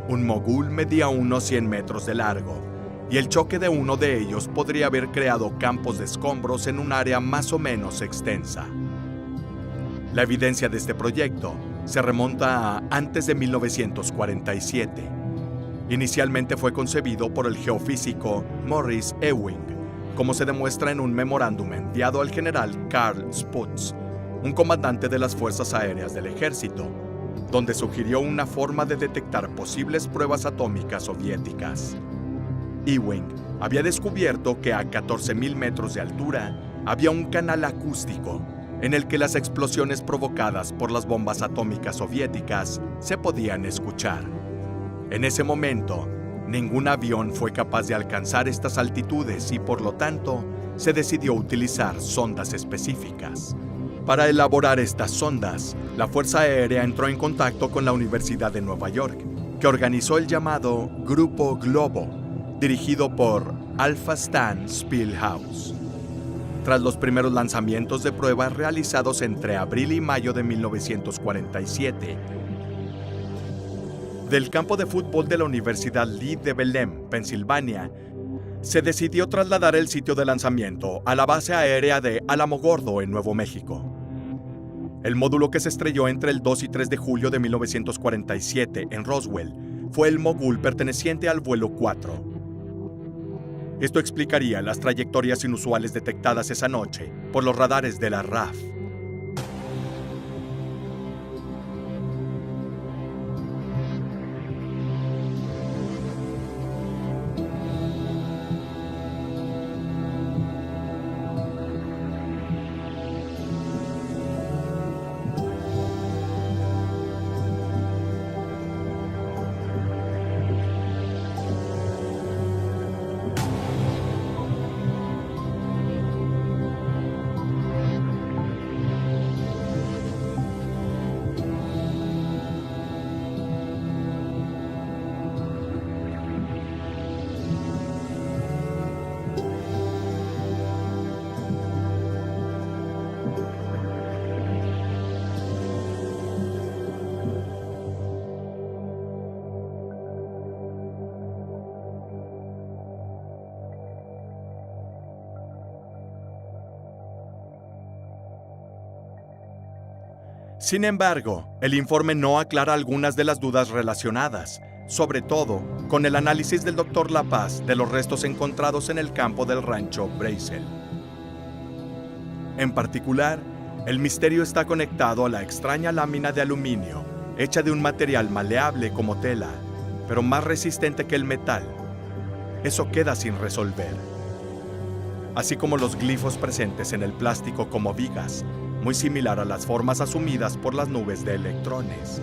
Un mogul medía unos 100 metros de largo y el choque de uno de ellos podría haber creado campos de escombros en un área más o menos extensa. La evidencia de este proyecto se remonta a antes de 1947. Inicialmente fue concebido por el geofísico Morris Ewing, como se demuestra en un memorándum enviado al general Karl Sputz, un comandante de las Fuerzas Aéreas del Ejército, donde sugirió una forma de detectar posibles pruebas atómicas soviéticas. Ewing había descubierto que a 14.000 metros de altura había un canal acústico en el que las explosiones provocadas por las bombas atómicas soviéticas se podían escuchar. En ese momento, ningún avión fue capaz de alcanzar estas altitudes y, por lo tanto, se decidió utilizar sondas específicas. Para elaborar estas sondas, la Fuerza Aérea entró en contacto con la Universidad de Nueva York, que organizó el llamado Grupo Globo, dirigido por Alpha Stan Spielhaus. Tras los primeros lanzamientos de pruebas realizados entre abril y mayo de 1947, del campo de fútbol de la Universidad Lee de Belém, Pensilvania, se decidió trasladar el sitio de lanzamiento a la base aérea de Alamogordo, en Nuevo México. El módulo que se estrelló entre el 2 y 3 de julio de 1947 en Roswell fue el Mogul perteneciente al vuelo 4. Esto explicaría las trayectorias inusuales detectadas esa noche por los radares de la RAF. Sin embargo, el informe no aclara algunas de las dudas relacionadas, sobre todo con el análisis del Dr. La Paz de los restos encontrados en el campo del rancho Brazel. En particular, el misterio está conectado a la extraña lámina de aluminio, hecha de un material maleable como tela, pero más resistente que el metal. Eso queda sin resolver. Así como los glifos presentes en el plástico como vigas, muy similar a las formas asumidas por las nubes de electrones.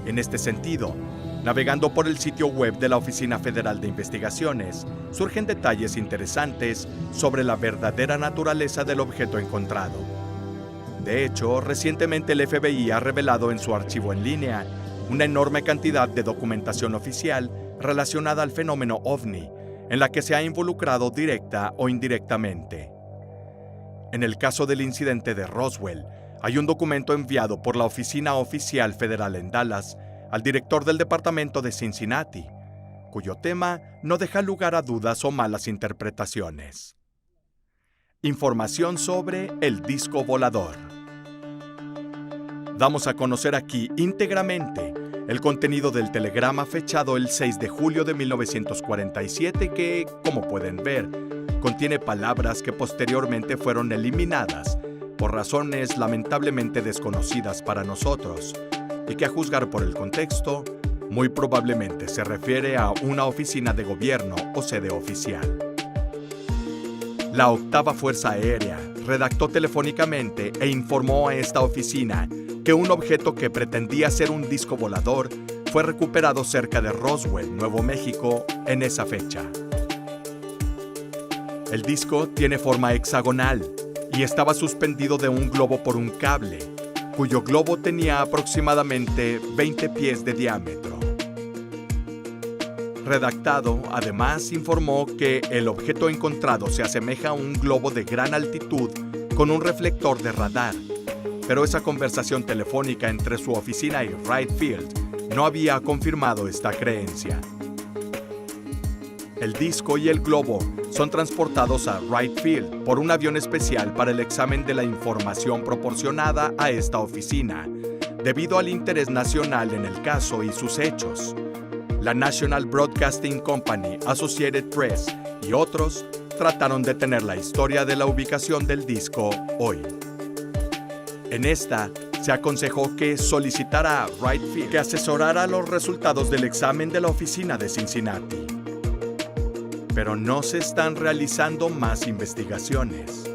En este sentido, navegando por el sitio web de la Oficina Federal de Investigaciones, surgen detalles interesantes sobre la verdadera naturaleza del objeto encontrado. De hecho, recientemente el FBI ha revelado en su archivo en línea una enorme cantidad de documentación oficial relacionada al fenómeno OVNI, en la que se ha involucrado directa o indirectamente. En el caso del incidente de Roswell, hay un documento enviado por la Oficina Oficial Federal en Dallas al director del Departamento de Cincinnati, cuyo tema no deja lugar a dudas o malas interpretaciones. Información sobre el disco volador. Damos a conocer aquí íntegramente el contenido del telegrama fechado el 6 de julio de 1947 que, como pueden ver, contiene palabras que posteriormente fueron eliminadas por razones lamentablemente desconocidas para nosotros y que, a juzgar por el contexto, muy probablemente se refiere a una oficina de gobierno o sede oficial. La Octava Fuerza Aérea redactó telefónicamente e informó a esta oficina que un objeto que pretendía ser un disco volador fue recuperado cerca de Roswell, Nuevo México, en esa fecha. El disco tiene forma hexagonal y estaba suspendido de un globo por un cable, cuyo globo tenía aproximadamente 20 pies de diámetro. Redactado, además, informó que el objeto encontrado se asemeja a un globo de gran altitud con un reflector de radar, pero esa conversación telefónica entre su oficina y Wright Field no había confirmado esta creencia. El disco y el globo son transportados a Wright Field por un avión especial para el examen de la información proporcionada a esta oficina, debido al interés nacional en el caso y sus hechos. La National Broadcasting Company, Associated Press y otros trataron de tener la historia de la ubicación del disco hoy. En esta, se aconsejó que solicitara a Wright Field que asesorara los resultados del examen de la oficina de Cincinnati. Pero no se están realizando más investigaciones.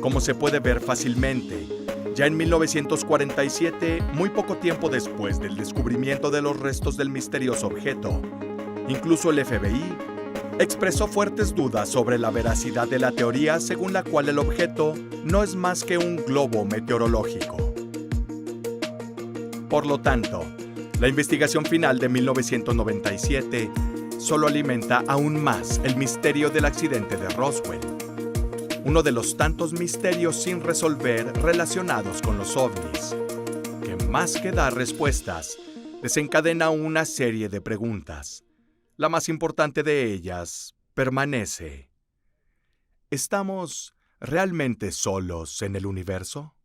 Como se puede ver fácilmente, ya en 1947, muy poco tiempo después del descubrimiento de los restos del misterioso objeto, incluso el FBI expresó fuertes dudas sobre la veracidad de la teoría según la cual el objeto no es más que un globo meteorológico. Por lo tanto, la investigación final de 1997 solo alimenta aún más el misterio del accidente de Roswell, uno de los tantos misterios sin resolver relacionados con los ovnis, que más que dar respuestas, desencadena una serie de preguntas. La más importante de ellas permanece: ¿estamos realmente solos en el universo?